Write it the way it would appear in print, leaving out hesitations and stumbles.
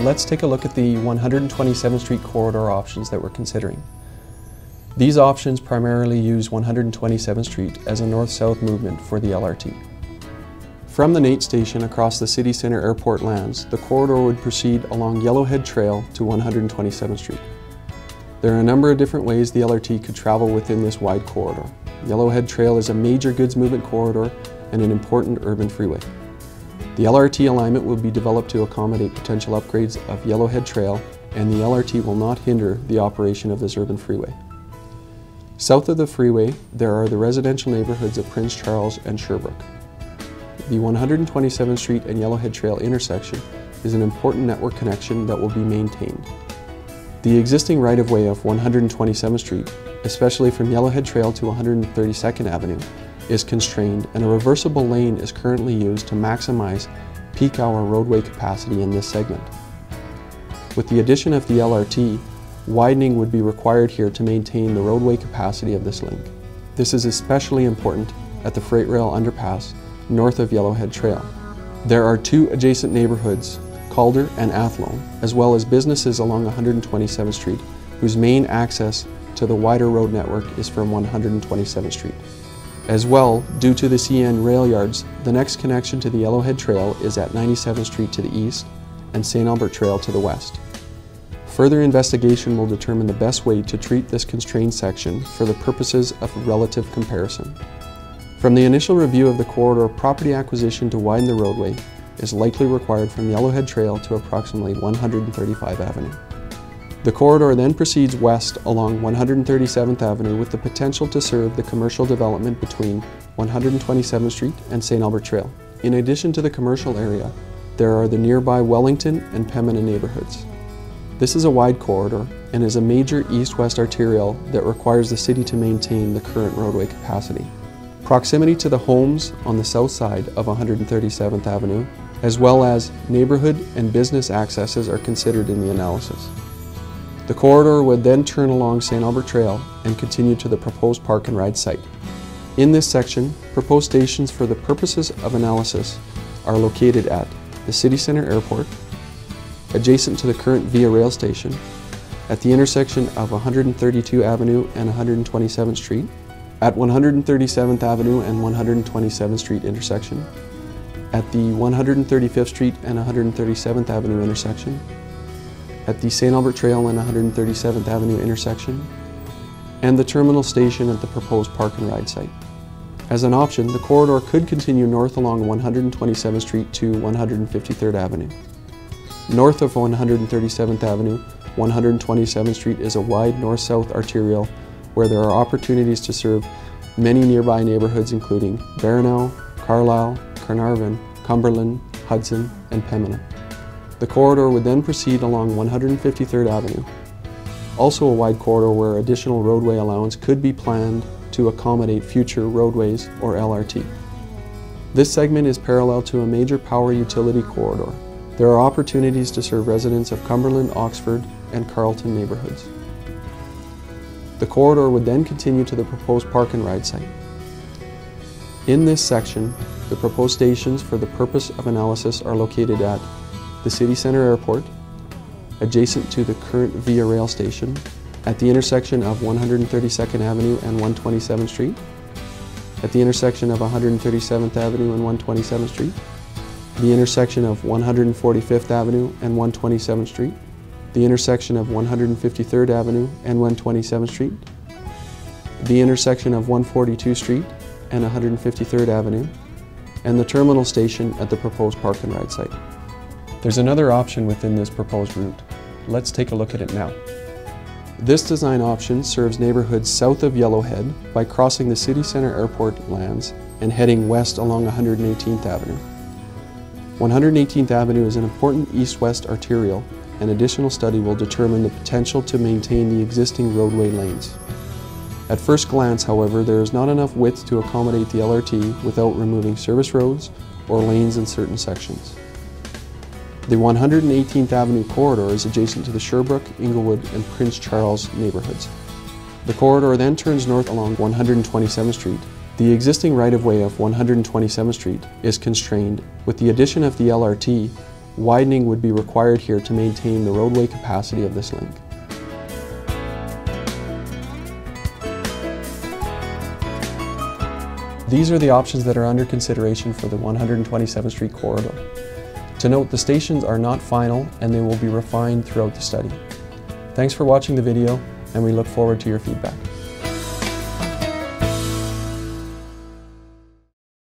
let's take a look at the 127th Street corridor options that we're considering. These options primarily use 127th Street as a north-south movement for the LRT. From the NAIT station across the City Centre Airport lands, the corridor would proceed along Yellowhead Trail to 127th Street. There are a number of different ways the LRT could travel within this wide corridor. Yellowhead Trail is a major goods movement corridor and an important urban freeway. The LRT alignment will be developed to accommodate potential upgrades of Yellowhead Trail, and the LRT will not hinder the operation of this urban freeway. South of the freeway, there are the residential neighborhoods of Prince Charles and Sherbrooke. The 127th Street and Yellowhead Trail intersection is an important network connection that will be maintained. The existing right-of-way of 127th Street, especially from Yellowhead Trail to 132nd Avenue, is constrained, and a reversible lane is currently used to maximize peak hour roadway capacity in this segment. With the addition of the LRT, widening would be required here to maintain the roadway capacity of this link. This is especially important at the freight rail underpass north of Yellowhead Trail. There are two adjacent neighborhoods, Calder and Athlone, as well as businesses along 127th Street, whose main access to the wider road network is from 127th Street. As well, due to the CN rail yards, the next connection to the Yellowhead Trail is at 97th Street to the east and St. Albert Trail to the west. Further investigation will determine the best way to treat this constrained section for the purposes of relative comparison. From the initial review of the corridor, property acquisition to widen the roadway is likely required from Yellowhead Trail to approximately 135 Avenue. The corridor then proceeds west along 137th Avenue with the potential to serve the commercial development between 127th Street and St. Albert Trail. In addition to the commercial area, there are the nearby Wellington and Pembina neighborhoods. This is a wide corridor and is a major east-west arterial that requires the city to maintain the current roadway capacity. Proximity to the homes on the south side of 137th Avenue, as well as neighborhood and business accesses, are considered in the analysis. The corridor would then turn along St. Albert Trail and continue to the proposed park and ride site. In this section, proposed stations for the purposes of analysis are located at the City Centre Airport, adjacent to the current Via Rail station, at the intersection of 132 Avenue and 127th Street, at 137th Avenue and 127th Street intersection, at the 135th Street and 137th Avenue intersection, at the St. Albert Trail and 137th Avenue intersection, and the terminal station at the proposed park and ride site. As an option, the corridor could continue north along 127th Street to 153rd Avenue. North of 137th Avenue, 127th Street is a wide north-south arterial where there are opportunities to serve many nearby neighborhoods including Baranow, Carlisle, Carnarvon, Cumberland, Hudson, and Pembina. The corridor would then proceed along 153rd Avenue, also a wide corridor where additional roadway allowance could be planned to accommodate future roadways or LRT. This segment is parallel to a major power utility corridor. There are opportunities to serve residents of Cumberland, Oxford, and Carleton neighborhoods. The corridor would then continue to the proposed park and ride site. In this section, the proposed stations for the purpose of analysis are located at the City Centre Airport, adjacent to the current Via Rail station, at the intersection of 132nd Avenue and 127th Street, at the intersection of 137th Avenue and 127th Street, the intersection of 145th Avenue and 127th Street, the intersection of 153rd Avenue and 127th Street, the intersection of 142nd Street and 153rd Avenue, and the terminal station at the proposed park and ride site. There's another option within this proposed route. Let's take a look at it now. This design option serves neighborhoods south of Yellowhead by crossing the City Centre Airport lands and heading west along 118th Avenue. 118th Avenue is an important east-west arterial, and additional study will determine the potential to maintain the existing roadway lanes. At first glance, however, there is not enough width to accommodate the LRT without removing service roads or lanes in certain sections. The 118th Avenue corridor is adjacent to the Sherbrooke, Inglewood, and Prince Charles neighborhoods. The corridor then turns north along 127th Street. The existing right-of-way of 127th Street is constrained. With the addition of the LRT, Widening would be required here to maintain the roadway capacity of this link. These are the options that are under consideration for the 127th Street corridor. To note, the stations are not final and they will be refined throughout the study. Thanks for watching the video, and we look forward to your feedback.